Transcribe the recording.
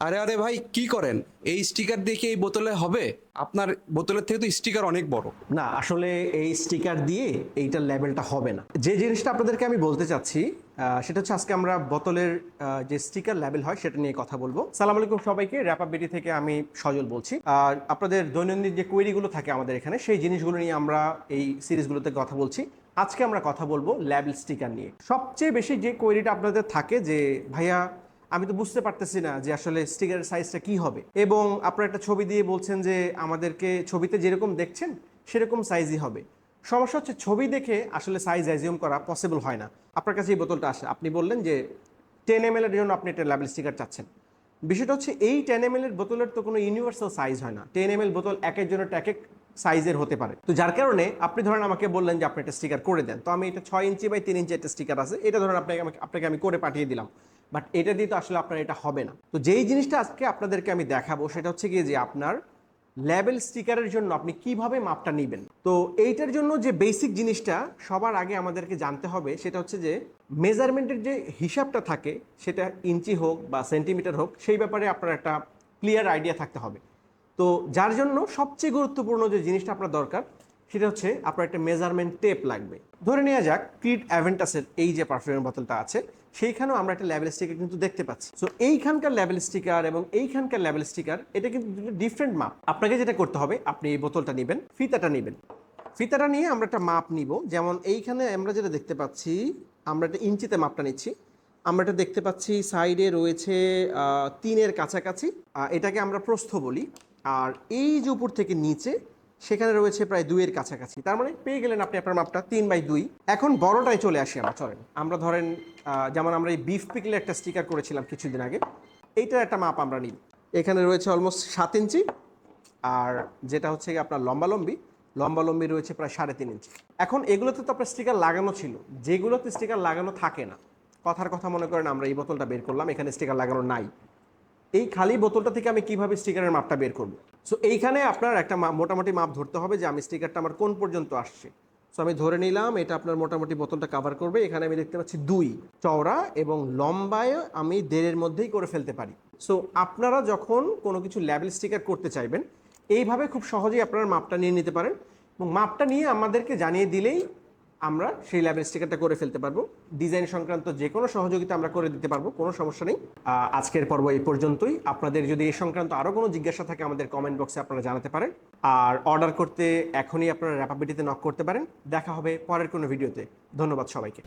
আরে আরে ভাই কি করেন? এই স্টিকার দিয়ে কি এই বোতলে হবে? আপনার বোতলের থেকে তো স্টিকার অনেক বড়। না, আসলে এই স্টিকার দিয়ে এইটার লেভেলটা হবে না। যে জিনিসটা আপনাদেরকে আমি বলতে চাচ্ছি সেটা হচ্ছে আজকে আমরা বোতলের যে স্টিকার লেভেল হয় সেটা নিয়ে কথা বলবো। সালাম আলাইকুম সবাইকে, র্যাপ আপ বিডি থেকে আমি সজল বলছি। আর আপনাদের দৈনন্দিন যে কোয়েরিগুলো থাকে আমাদের এখানে, সেই জিনিসগুলো নিয়ে আমরা এই সিরিজগুলোতে কথা বলছি। আজকে আমরা কথা বলবো লেভেল স্টিকার নিয়ে। সবচেয়ে বেশি যে কোয়েরিটা আপনাদের থাকে যে ভাইয়া আমি তো বুঝতে পারতেছি না যে আসলে স্টিকারের সাইজটা কি হবে, এবং আপনারা একটা ছবি দিয়ে বলছেন যে আমাদেরকে ছবিতে যেরকম দেখছেন সেরকম সাইজই হবে। সমস্যা হচ্ছে ছবি দেখে আসলে সাইজ অ্যাজিউম করা পসিবল হয় না। আপনার কাছে এই বোতলটা আসে, আপনি বললেন যে 10 ml এর জন্য আপনি একটা লেবেল স্টিকার চাচ্ছেন। বিষয়টা হচ্ছে এই 10 ml এর বোতলের তো কোনো ইউনিভার্সাল সাইজ হয় না। 10 ml বোতল এক একজনের এক এক সাইজের হতে পারে। তো যার কারণে আপনি ধরেন আমাকে বললেন যে আপনি একটা স্টিকার করে দেন, তো আমি এটা 6 ইঞ্চি বাই 3 ইঞ্চি একটা স্টিকার আছে, এটা ধরেন আপনাকে আমি করে পাঠিয়ে দিলাম। বাট এটা দিয়ে তো আসলে আপনার এটা হবে না। তো যেই জিনিসটা আজকে আপনাদেরকে আমি দেখাবো সেটা হচ্ছে গিয়ে যে আপনার লেবেল স্টিকারের জন্য আপনি কিভাবে মাপটা নেবেন। তো এইটার জন্য যে বেসিক জিনিসটা সবার আগে আমাদেরকে জানতে হবে সেটা হচ্ছে যে মেজারমেন্টের যে হিসাবটা থাকে, সেটা ইঞ্চি হোক বা সেন্টিমিটার হোক, সেই ব্যাপারে আপনার একটা ক্লিয়ার আইডিয়া থাকতে হবে। তো যার জন্য সবচেয়ে গুরুত্বপূর্ণ যে জিনিসটা আপনার দরকার সেটা হচ্ছে আপনার একটা মেজারমেন্ট টেপ লাগবে। ধরে নেওয়া যাক ক্রিড অ্যাভেন্টাসের এই যে পারফিউমের বোতলটা আছে, সেইখানেও আমরা একটা লেভেল স্টিকার কিন্তু দেখতে পাচ্ছি। সো এইখানকার লেভেল স্টিকার এবং এইখানকার লেভেল স্টিকার, এটা কিন্তু ডিফারেন্ট মাপ। আপনাকে যেটা করতে হবে, আপনি এই বোতলটা নেবেন, ফিতাটা নেবেন। ফিতাটা নিয়ে আমরা একটা মাপ নিব। যেমন এইখানে আমরা যেটা দেখতে পাচ্ছি, আমরা একটা ইঞ্চিতে মাপটা নিচ্ছি। আমরা এটা দেখতে পাচ্ছি সাইডে রয়েছে 3-এর কাছাকাছি, এটাকে আমরা প্রস্থ বলি। আর এই যে উপর থেকে নিচে সেখানে রয়েছে প্রায় 2-এর কাছাকাছি। তার মানে পেয়ে গেলেন আপনি আপনার মাপটা 3/2। এখন বড়টায় চলে আসি আমরা, চলেন আমরা ধরেন যেমন আমরা এই বিফ পিকলে একটা স্টিকার করেছিলাম কিছুদিন আগে, এইটার একটা মাপ আমরা নিই। এখানে রয়েছে অলমোস্ট 7 ইঞ্চি, আর যেটা হচ্ছে আপনার লম্বালম্বি রয়েছে প্রায় 3.5 ইঞ্চি। এখন এগুলোতে তো আপনার স্টিকার লাগানো ছিল, যেগুলোতে স্টিকার লাগানো থাকে না, কথার কথা মনে করেন আমরা এই বোতলটা বের করলাম, এখানে স্টিকার লাগানো নাই। এই খালি বোতলটা থেকে আমি কিভাবে স্টিকারের মাপটা বের করব? সো এইখানে আপনার একটা মোটামুটি মাপ ধরতে হবে যে আমি স্টিকারটা আমার কোন পর্যন্ত আসছে। সো আমি ধরে নিলাম এটা আপনার মোটামুটি বোতলটা কাভার করবে। এখানে আমি দেখতে পাচ্ছি 2 চওড়া এবং লম্বায় আমি 1.5-এর মধ্যেই করে ফেলতে পারি। সো আপনারা যখন কোনো কিছু লেবেল স্টিকার করতে চাইবেন, এইভাবে খুব সহজেই আপনারা মাপটা নিয়ে নিতে পারেন, এবং মাপটা নিয়ে আমাদেরকে জানিয়ে দিলেই আমরা সেই লেবেল স্টিকারটা করে ফেলতে পারবো। ডিজাইন সংক্রান্ত যে কোনো সহযোগিতা আমরা করে দিতে পারবো, কোনো সমস্যা নেই। আজকের পর্ব এই পর্যন্তই। আপনাদের যদি এই সংক্রান্ত আরও কোনো জিজ্ঞাসা থাকে আমাদের কমেন্ট বক্সে আপনারা জানাতে পারেন। আর অর্ডার করতে এখনই আপনারা র্যাপ আপ বিডিতে নক করতে পারেন। দেখা হবে পরের কোনো ভিডিওতে। ধন্যবাদ সবাইকে।